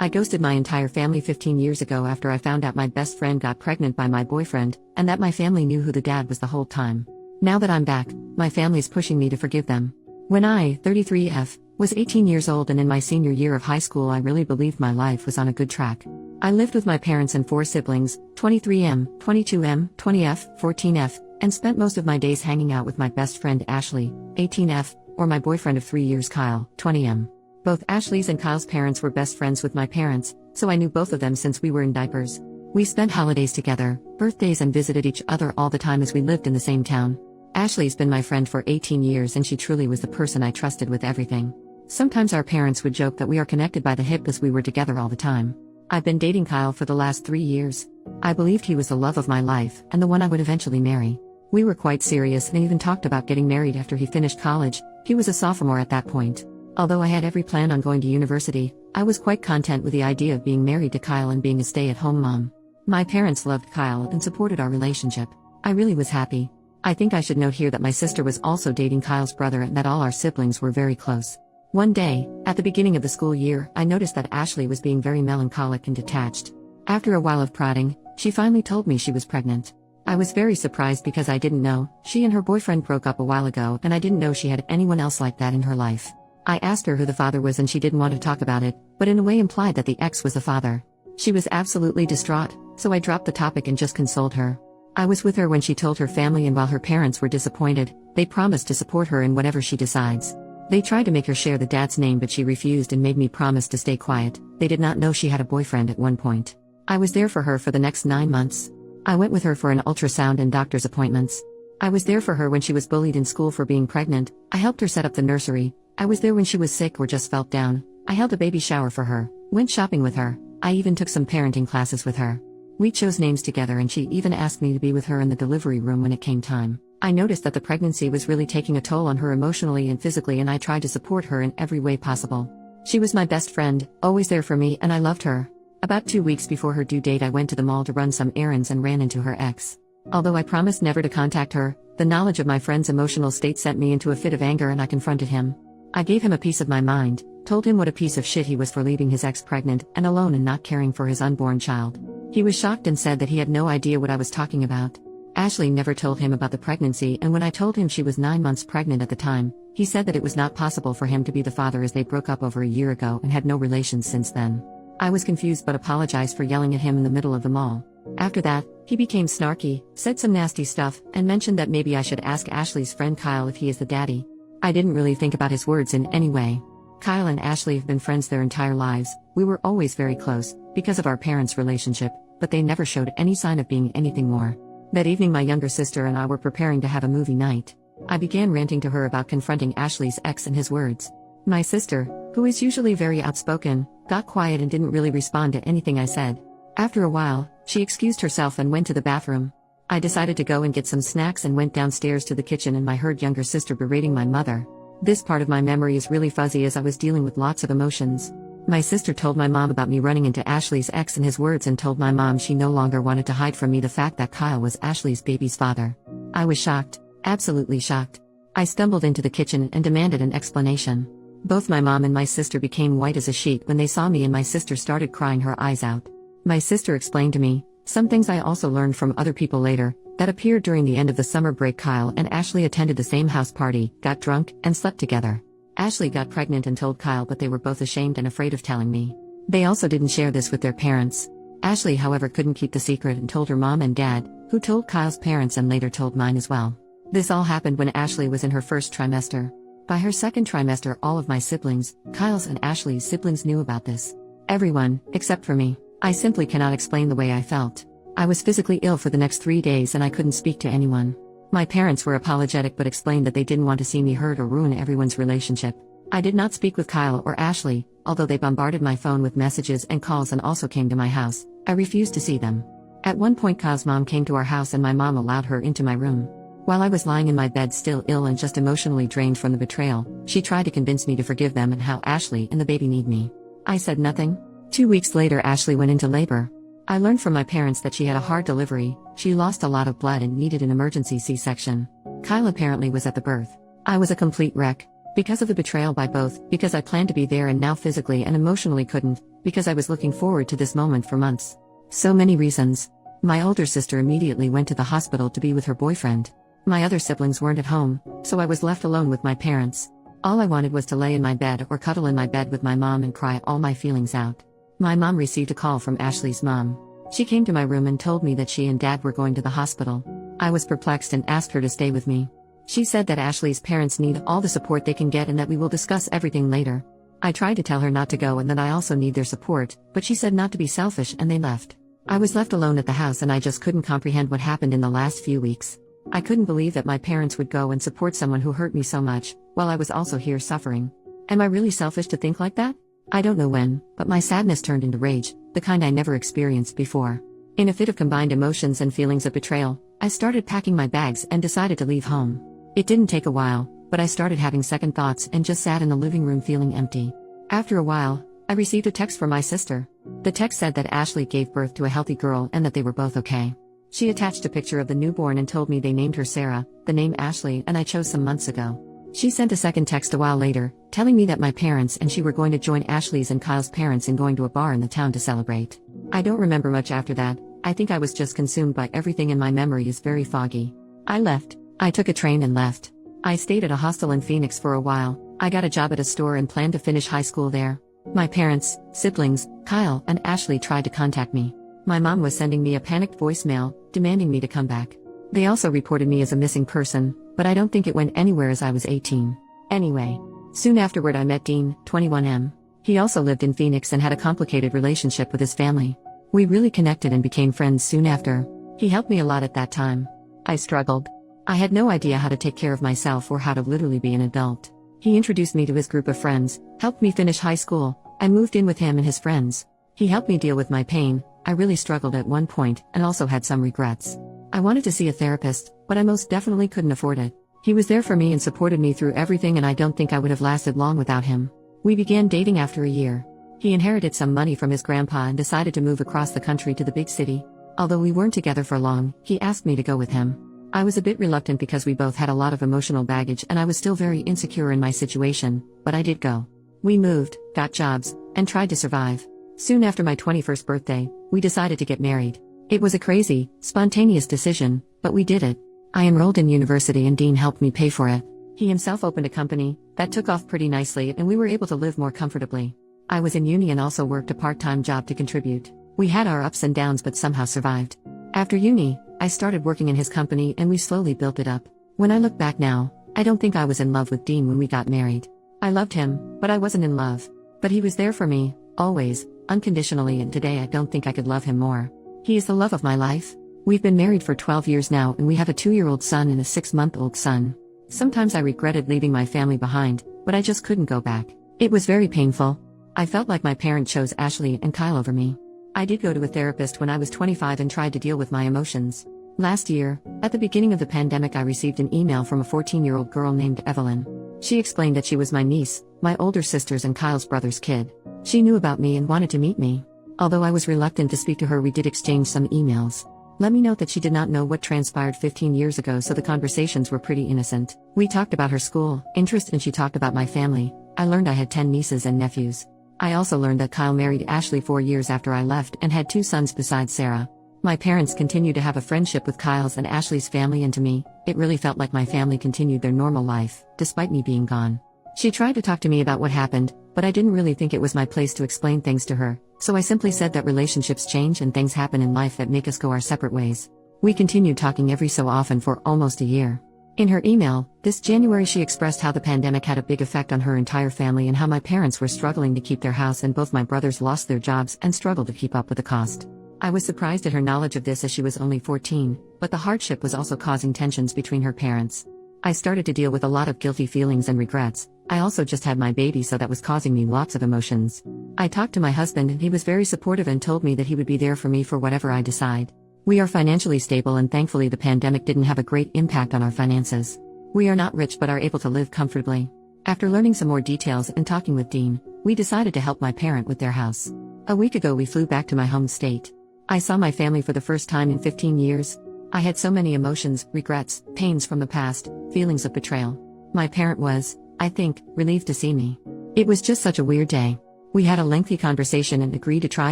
I ghosted my entire family 15 years ago after I found out my best friend got pregnant by my boyfriend, and that my family knew who the dad was the whole time. Now that I'm back, my family's pushing me to forgive them. When I, 33F, was 18 years old and in my senior year of high school, I really believed my life was on a good track. I lived with my parents and 4 siblings, 23M, 22M, 20F, 14F, and spent most of my days hanging out with my best friend Ashley, 18F, or my boyfriend of 3 years Kyle, 20M. Both Ashley's and Kyle's parents were best friends with my parents, so I knew both of them since we were in diapers. We spent holidays together, birthdays, and visited each other all the time as we lived in the same town. Ashley's been my friend for 18 years and she truly was the person I trusted with everything. Sometimes our parents would joke that we are connected by the hip as we were together all the time. I've been dating Kyle for the last 3 years. I believed he was the love of my life and the one I would eventually marry. We were quite serious and even talked about getting married after he finished college. He was a sophomore at that point. Although I had every plan on going to university, I was quite content with the idea of being married to Kyle and being a stay-at-home mom. My parents loved Kyle and supported our relationship. I really was happy. I think I should note here that my sister was also dating Kyle's brother and that all our siblings were very close. One day, at the beginning of the school year, I noticed that Ashley was being very melancholic and detached. After a while of prodding, she finally told me she was pregnant. I was very surprised because I didn't know. She and her boyfriend broke up a while ago and I didn't know she had anyone else like that in her life. I asked her who the father was and she didn't want to talk about it, but in a way implied that the ex was the father. She was absolutely distraught, so I dropped the topic and just consoled her. I was with her when she told her family, and while her parents were disappointed, they promised to support her in whatever she decides. They tried to make her share the dad's name but she refused and made me promise to stay quiet. They did not know she had a boyfriend at one point. I was there for her for the next 9 months. I went with her for an ultrasound and doctor's appointments. I was there for her when she was bullied in school for being pregnant. I helped her set up the nursery. I was there when she was sick or just felt down. I held a baby shower for her, went shopping with her. I even took some parenting classes with her. We chose names together and she even asked me to be with her in the delivery room when it came time. I noticed that the pregnancy was really taking a toll on her emotionally and physically, and I tried to support her in every way possible. She was my best friend, always there for me, and I loved her. About 2 weeks before her due date, I went to the mall to run some errands and ran into her ex. Although I promised never to contact her, the knowledge of my friend's emotional state sent me into a fit of anger and I confronted him. I gave him a piece of my mind, told him what a piece of shit he was for leaving his ex pregnant and alone and not caring for his unborn child. He was shocked and said that he had no idea what I was talking about. Ashley never told him about the pregnancy, and when I told him she was 9 months pregnant at the time, he said that it was not possible for him to be the father as they broke up over a year ago and had no relations since then. I was confused but apologized for yelling at him in the middle of the mall. After that, he became snarky, said some nasty stuff, and mentioned that maybe I should ask Ashley's friend Kyle if he is the daddy. I didn't really think about his words in any way. Kyle and Ashley have been friends their entire lives. We were always very close, because of our parents' relationship, but they never showed any sign of being anything more. That evening my younger sister and I were preparing to have a movie night. I began ranting to her about confronting Ashley's ex and his words. My sister, who is usually very outspoken, got quiet and didn't really respond to anything I said. After a while, she excused herself and went to the bathroom. I decided to go and get some snacks and went downstairs to the kitchen, and I heard younger sister berating my mother. This part of my memory is really fuzzy as I was dealing with lots of emotions. My sister told my mom about me running into Ashley's ex and his words, and told my mom she no longer wanted to hide from me the fact that Kyle was Ashley's baby's father. I was shocked, absolutely shocked. I stumbled into the kitchen and demanded an explanation. Both my mom and my sister became white as a sheet when they saw me, and my sister started crying her eyes out. My sister explained to me some things I also learned from other people later, that appeared during the end of the summer break. Kyle and Ashley attended the same house party, got drunk, and slept together. Ashley got pregnant and told Kyle, but they were both ashamed and afraid of telling me. They also didn't share this with their parents. Ashley, however, couldn't keep the secret and told her mom and dad, who told Kyle's parents and later told mine as well. This all happened when Ashley was in her first trimester. By her second trimester, all of my siblings, Kyle's and Ashley's siblings, knew about this. Everyone, except for me. I simply cannot explain the way I felt. I was physically ill for the next 3 days and I couldn't speak to anyone. My parents were apologetic but explained that they didn't want to see me hurt or ruin everyone's relationship. I did not speak with Kyle or Ashley, although they bombarded my phone with messages and calls and also came to my house. I refused to see them. At one point Kyle's mom came to our house and my mom allowed her into my room. While I was lying in my bed still ill and just emotionally drained from the betrayal, she tried to convince me to forgive them and how Ashley and the baby need me. I said nothing. 2 weeks later Ashley went into labor. I learned from my parents that she had a hard delivery. She lost a lot of blood and needed an emergency C-section. Kyle apparently was at the birth. I was a complete wreck. Because of the betrayal by both, because I planned to be there and now physically and emotionally couldn't, because I was looking forward to this moment for months. So many reasons. My older sister immediately went to the hospital to be with her boyfriend. My other siblings weren't at home, so I was left alone with my parents. All I wanted was to lay in my bed or cuddle in my bed with my mom and cry all my feelings out. My mom received a call from Ashley's mom. She came to my room and told me that she and dad were going to the hospital. I was perplexed and asked her to stay with me. She said that Ashley's parents need all the support they can get and that we will discuss everything later. I tried to tell her not to go and that I also need their support, but she said not to be selfish and they left. I was left alone at the house and I just couldn't comprehend what happened in the last few weeks. I couldn't believe that my parents would go and support someone who hurt me so much, while I was also here suffering. Am I really selfish to think like that? I don't know when, but my sadness turned into rage, the kind I never experienced before. In a fit of combined emotions and feelings of betrayal, I started packing my bags and decided to leave home. It didn't take a while, but I started having second thoughts and just sat in the living room feeling empty. After a while, I received a text from my sister. The text said that Ashley gave birth to a healthy girl and that they were both okay. She attached a picture of the newborn and told me they named her Sarah, the name Ashley, and I chose some months ago. She sent a second text a while later, telling me that my parents and she were going to join Ashley's and Kyle's parents in going to a bar in the town to celebrate. I don't remember much after that. I think I was just consumed by everything and my memory is very foggy. I left. I took a train and left. I stayed at a hostel in Phoenix for a while. I got a job at a store and planned to finish high school there. My parents, siblings, Kyle, and Ashley tried to contact me. My mom was sending me a panicked voicemail, demanding me to come back. They also reported me as a missing person, but I don't think it went anywhere as I was 18. Anyway, soon afterward I met Dean, 21M. He also lived in Phoenix and had a complicated relationship with his family. We really connected and became friends soon after. He helped me a lot at that time. I struggled. I had no idea how to take care of myself or how to literally be an adult. He introduced me to his group of friends, helped me finish high school. I moved in with him and his friends. He helped me deal with my pain. I really struggled at one point and also had some regrets. I wanted to see a therapist, but I most definitely couldn't afford it. He was there for me and supported me through everything and I don't think I would have lasted long without him. We began dating after a year. He inherited some money from his grandpa and decided to move across the country to the big city. Although we weren't together for long, he asked me to go with him. I was a bit reluctant because we both had a lot of emotional baggage and I was still very insecure in my situation, but I did go. We moved, got jobs, and tried to survive. Soon after my 21st birthday, we decided to get married. It was a crazy, spontaneous decision, but we did it. I enrolled in university and Dean helped me pay for it. He himself opened a company that took off pretty nicely and we were able to live more comfortably. I was in uni and also worked a part-time job to contribute. We had our ups and downs but somehow survived. After uni, I started working in his company and we slowly built it up. When I look back now, I don't think I was in love with Dean when we got married. I loved him, but I wasn't in love. But he was there for me, always, unconditionally, and today I don't think I could love him more. He is the love of my life. We've been married for 12 years now and we have a 2-year-old son and a 6-month-old son. Sometimes I regretted leaving my family behind, but I just couldn't go back. It was very painful. I felt like my parent chose Ashley and Kyle over me. I did go to a therapist when I was 25 and tried to deal with my emotions. Last year, at the beginning of the pandemic, I received an email from a 14-year-old girl named Evelyn. She explained that she was my niece, my older sister's and Kyle's brother's kid. She knew about me and wanted to meet me. Although I was reluctant to speak to her, we did exchange some emails. Let me note that she did not know what transpired 15 years ago, so the conversations were pretty innocent. We talked about her school, interest, and she talked about my family. I learned I had 10 nieces and nephews. I also learned that Kyle married Ashley 4 years after I left and had 2 sons besides Sarah. My parents continued to have a friendship with Kyle's and Ashley's family, and to me, it really felt like my family continued their normal life, despite me being gone. She tried to talk to me about what happened, but I didn't really think it was my place to explain things to her, so I simply said that relationships change and things happen in life that make us go our separate ways. We continued talking every so often for almost a year. In her email, this January, she expressed how the pandemic had a big effect on her entire family and how my parents were struggling to keep their house and both my brothers lost their jobs and struggled to keep up with the cost. I was surprised at her knowledge of this as she was only 14, but the hardship was also causing tensions between her parents. I started to deal with a lot of guilty feelings and regrets. I also just had my baby, so that was causing me lots of emotions. I talked to my husband and he was very supportive and told me that he would be there for me for whatever I decide. We are financially stable and thankfully the pandemic didn't have a great impact on our finances. We are not rich but are able to live comfortably. After learning some more details and talking with Dean, we decided to help my parent with their house. A week ago we flew back to my home state. I saw my family for the first time in 15 years. I had so many emotions, regrets, pains from the past, feelings of betrayal. My parent was, I think, relieved to see me. It was just such a weird day. We had a lengthy conversation and agreed to try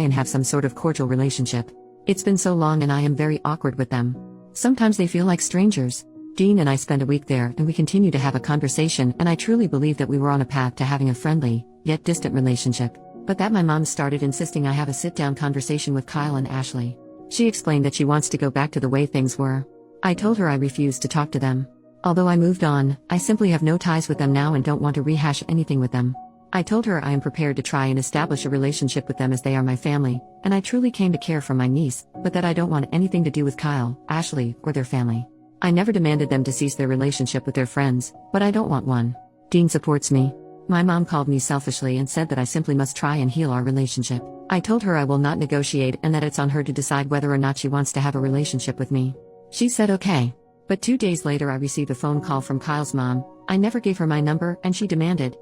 and have some sort of cordial relationship. It's been so long and I am very awkward with them. Sometimes they feel like strangers. Dean and I spent a week there and we continued to have a conversation, and I truly believe that we were on a path to having a friendly, yet distant relationship. But that my mom started insisting I have a sit-down conversation with Kyle and Ashley. She explained that she wants to go back to the way things were. I told her I refused to talk to them. Although I moved on, I simply have no ties with them now and don't want to rehash anything with them. I told her I am prepared to try and establish a relationship with them as they are my family, and I truly came to care for my niece, but that I don't want anything to do with Kyle, Ashley, or their family. I never demanded them to cease their relationship with their friends, but I don't want one. Dean supports me. My mom called me selfishly and said that I simply must try and heal our relationship. I told her I will not negotiate and that it's on her to decide whether or not she wants to have a relationship with me. She said okay. But 2 days later I received a phone call from Kyle's mom. I never gave her my number and she demanded,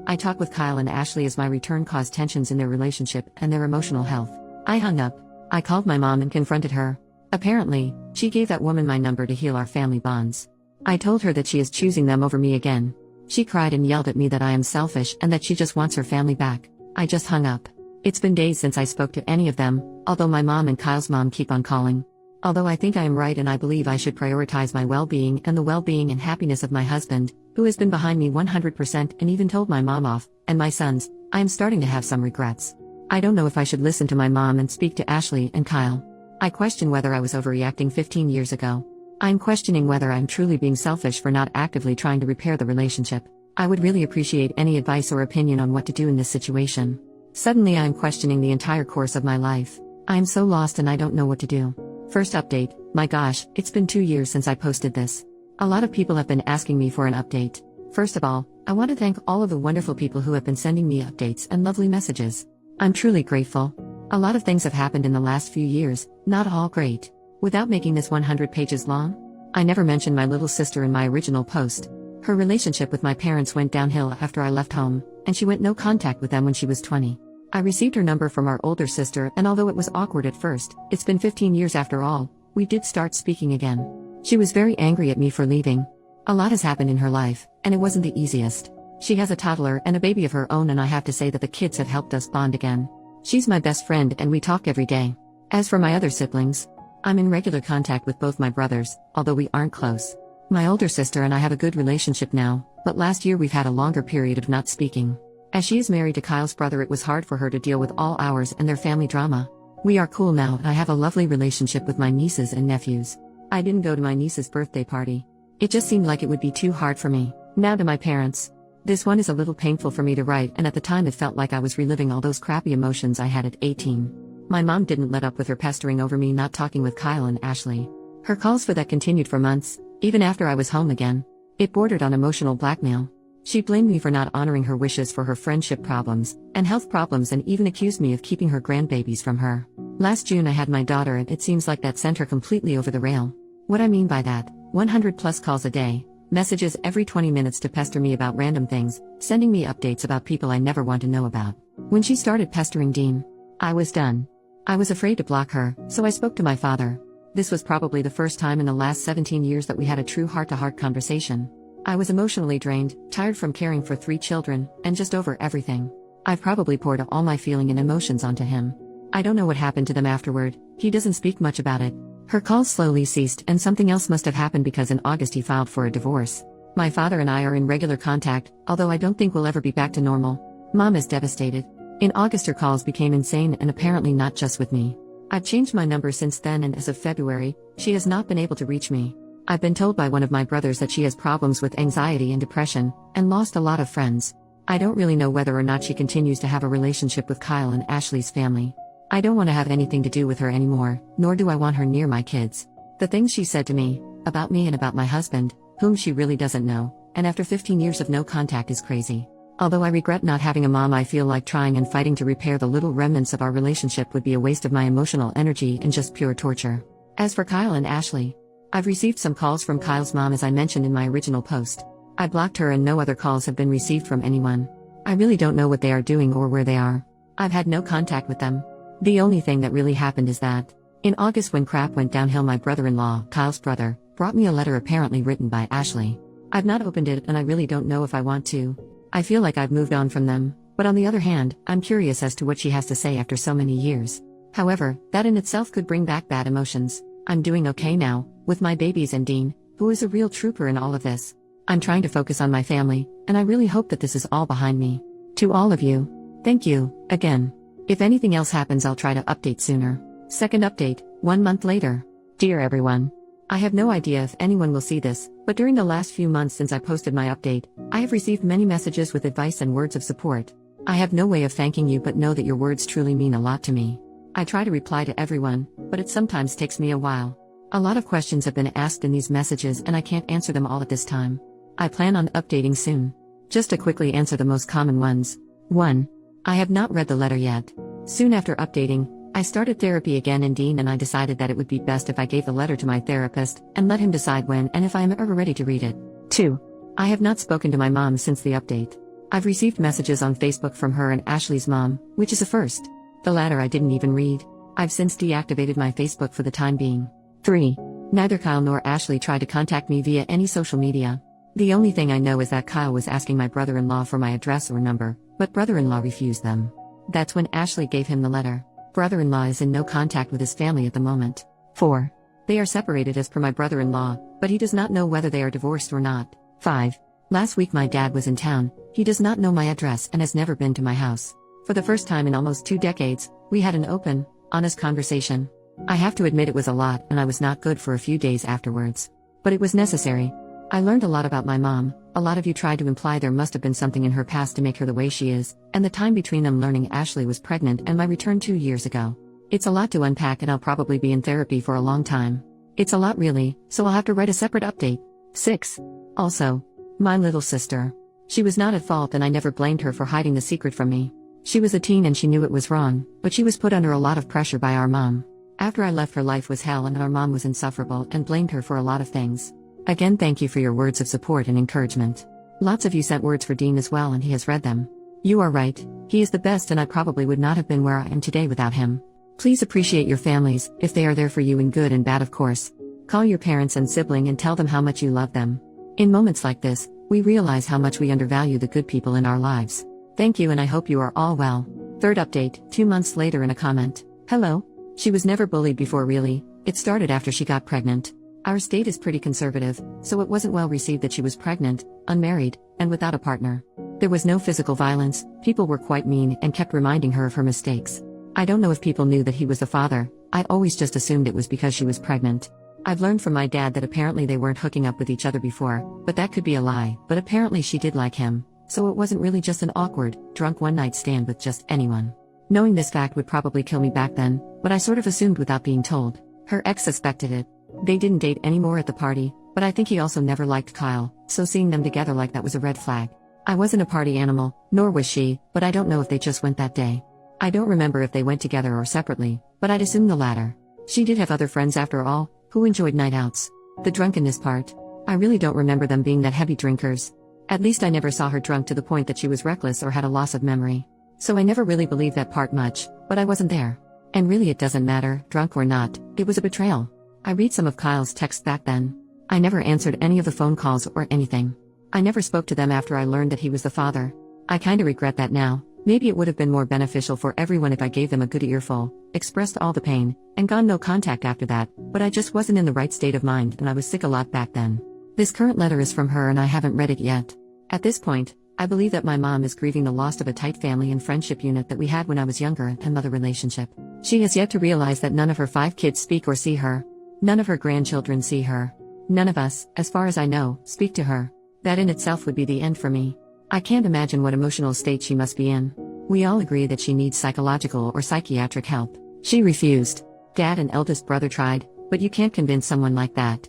I talk with Kyle and Ashley as my return caused tensions in their relationship and their emotional health. I hung up. I called my mom and confronted her. Apparently, she gave that woman my number to heal our family bonds. I told her that she is choosing them over me again. She cried and yelled at me that I am selfish and that she just wants her family back. I just hung up. It's been days since I spoke to any of them, although my mom and Kyle's mom keep on calling. Although I think I am right and I believe I should prioritize my well-being and the well-being and happiness of my husband, who has been behind me 100% and even told my mom off, and my sons, I am starting to have some regrets. I don't know if I should listen to my mom and speak to Ashley and Kyle. I question whether I was overreacting 15 years ago. I'm questioning whether I'm truly being selfish for not actively trying to repair the relationship. I would really appreciate any advice or opinion on what to do in this situation. Suddenly I am questioning the entire course of my life. I am so lost and I don't know what to do. First update, my gosh, it's been 2 years since I posted this. A lot of people have been asking me for an update. First of all, I want to thank all of the wonderful people who have been sending me updates and lovely messages. I'm truly grateful. A lot of things have happened in the last few years, not all great. Without making this 100 pages long, I never mentioned my little sister in my original post. Her relationship with my parents went downhill after I left home, and she went no contact with them when she was 20. I received her number from our older sister, and although it was awkward at first, it's been 15 years after all, we did start speaking again. She was very angry at me for leaving. A lot has happened in her life, and it wasn't the easiest. She has a toddler and a baby of her own, and I have to say that the kids have helped us bond again. She's my best friend and we talk every day. As for my other siblings, I'm in regular contact with both my brothers, although we aren't close. My older sister and I have a good relationship now, but last year we've had a longer period of not speaking. As she is married to Kyle's brother, it was hard for her to deal with all ours and their family drama. We are cool now and I have a lovely relationship with my nieces and nephews. I didn't go to my niece's birthday party. It just seemed like it would be too hard for me. Now to my parents. This one is a little painful for me to write, and at the time it felt like I was reliving all those crappy emotions I had at 18. My mom didn't let up with her pestering over me not talking with Kyle and Ashley. Her calls for that continued for months, even after I was home again. It bordered on emotional blackmail. She blamed me for not honoring her wishes for her friendship problems and health problems, and even accused me of keeping her grandbabies from her. Last June I had my daughter and it seems like that sent her completely over the rail. What I mean by that, 100 plus calls a day, messages every 20 minutes to pester me about random things, sending me updates about people I never want to know about. When she started pestering Dean, I was done. I was afraid to block her, so I spoke to my father. This was probably the first time in the last 17 years that we had a true heart-to-heart conversation. I was emotionally drained, tired from caring for 3 children, and just over everything. I've probably poured all my feeling and emotions onto him. I don't know what happened to them afterward. He doesn't speak much about it. Her calls slowly ceased and something else must have happened because in August he filed for a divorce. My father and I are in regular contact, although I don't think we'll ever be back to normal. Mom is devastated. In August her calls became insane, and apparently not just with me. I've changed my number since then, and as of February, she has not been able to reach me. I've been told by one of my brothers that she has problems with anxiety and depression, and lost a lot of friends. I don't really know whether or not she continues to have a relationship with Kyle and Ashley's family. I don't want to have anything to do with her anymore, nor do I want her near my kids. The things she said to me, about me and about my husband, whom she really doesn't know, and after 15 years of no contact is crazy. Although I regret not having a mom, I feel like trying and fighting to repair the little remnants of our relationship would be a waste of my emotional energy and just pure torture. As for Kyle and Ashley, I've received some calls from Kyle's mom as I mentioned in my original post. I blocked her and no other calls have been received from anyone. I really don't know what they are doing or where they are. I've had no contact with them. The only thing that really happened is that, in August when crap went downhill, my brother-in-law, Kyle's brother, brought me a letter apparently written by Ashley. I've not opened it and I really don't know if I want to. I feel like I've moved on from them, but on the other hand, I'm curious as to what she has to say after so many years. However, that in itself could bring back bad emotions. I'm doing okay now, with my babies and Dean, who is a real trooper in all of this. I'm trying to focus on my family, and I really hope that this is all behind me. To all of you, thank you, again. If anything else happens, I'll try to update sooner. Second update, 1 month later. Dear everyone, I have no idea if anyone will see this, but during the last few months since I posted my update, I have received many messages with advice and words of support. I have no way of thanking you, but know that your words truly mean a lot to me. I try to reply to everyone, but it sometimes takes me a while. A lot of questions have been asked in these messages and I can't answer them all at this time. I plan on updating soon. Just to quickly answer the most common ones. 1. I have not read the letter yet. Soon after updating, I started therapy again in Dean and I decided that it would be best if I gave the letter to my therapist and let him decide when and if I am ever ready to read it. 2. I have not spoken to my mom since the update. I've received messages on Facebook from her and Ashley's mom, which is a first. The latter I didn't even read. I've since deactivated my Facebook for the time being. 3. Neither Kyle nor Ashley tried to contact me via any social media. The only thing I know is that Kyle was asking my brother-in-law for my address or number, but brother-in-law refused them. That's when Ashley gave him the letter. Brother-in-law is in no contact with his family at the moment. 4. They are separated as per my brother-in-law, but he does not know whether they are divorced or not. 5. Last week my dad was in town. He does not know my address and has never been to my house. For the first time in almost 2 decades, we had an open, honest conversation. I have to admit it was a lot and I was not good for a few days afterwards. But it was necessary. I learned a lot about my mom. A lot of you tried to imply there must have been something in her past to make her the way she is, and the time between them learning Ashley was pregnant and my return 2 years ago. It's a lot to unpack and I'll probably be in therapy for a long time. It's a lot really, so I'll have to write a separate update. 6. Also, my little sister. She was not at fault and I never blamed her for hiding the secret from me. She was a teen and she knew it was wrong, but she was put under a lot of pressure by our mom. After I left, her life was hell and our mom was insufferable and blamed her for a lot of things. Again, thank you for your words of support and encouragement. Lots of you sent words for Dean as well and he has read them. You are right, he is the best and I probably would not have been where I am today without him. Please appreciate your families, if they are there for you in good and bad of course. Call your parents and sibling and tell them how much you love them. In moments like this, we realize how much we undervalue the good people in our lives. Thank you and I hope you are all well. Third update, 2 months later in a comment. Hello. She was never bullied before really, it started after she got pregnant. Our state is pretty conservative, so it wasn't well received that she was pregnant, unmarried, and without a partner. There was no physical violence, people were quite mean and kept reminding her of her mistakes. I don't know if people knew that he was the father, I always just assumed it was because she was pregnant. I've learned from my dad that apparently they weren't hooking up with each other before, but that could be a lie, but apparently she did like him, so it wasn't really just an awkward, drunk one-night stand with just anyone. Knowing this fact would probably kill me back then, but I sort of assumed without being told. Her ex suspected it. They didn't date anymore at the party, but I think he also never liked Kyle, so seeing them together like that was a red flag. I wasn't a party animal, nor was she, but I don't know if they just went that day. I don't remember if they went together or separately, but I'd assume the latter. She did have other friends after all, who enjoyed night outs. The drunkenness part. I really don't remember them being that heavy drinkers. At least I never saw her drunk to the point that she was reckless or had a loss of memory. So I never really believed that part much, but I wasn't there. And really it doesn't matter, drunk or not, it was a betrayal. I read some of Kyle's texts back then. I never answered any of the phone calls or anything. I never spoke to them after I learned that he was the father. I kinda regret that now. Maybe it would have been more beneficial for everyone if I gave them a good earful, expressed all the pain, and gone no contact after that, but I just wasn't in the right state of mind and I was sick a lot back then. This current letter is from her and I haven't read it yet. At this point, I believe that my mom is grieving the loss of a tight family and friendship unit that we had when I was younger and mother relationship. She has yet to realize that none of her 5 kids speak or see her. None of her grandchildren see her. None of us, as far as I know, speak to her. That in itself would be the end for me. I can't imagine what emotional state she must be in. We all agree that she needs psychological or psychiatric help. She refused. Dad and eldest brother tried, but you can't convince someone like that.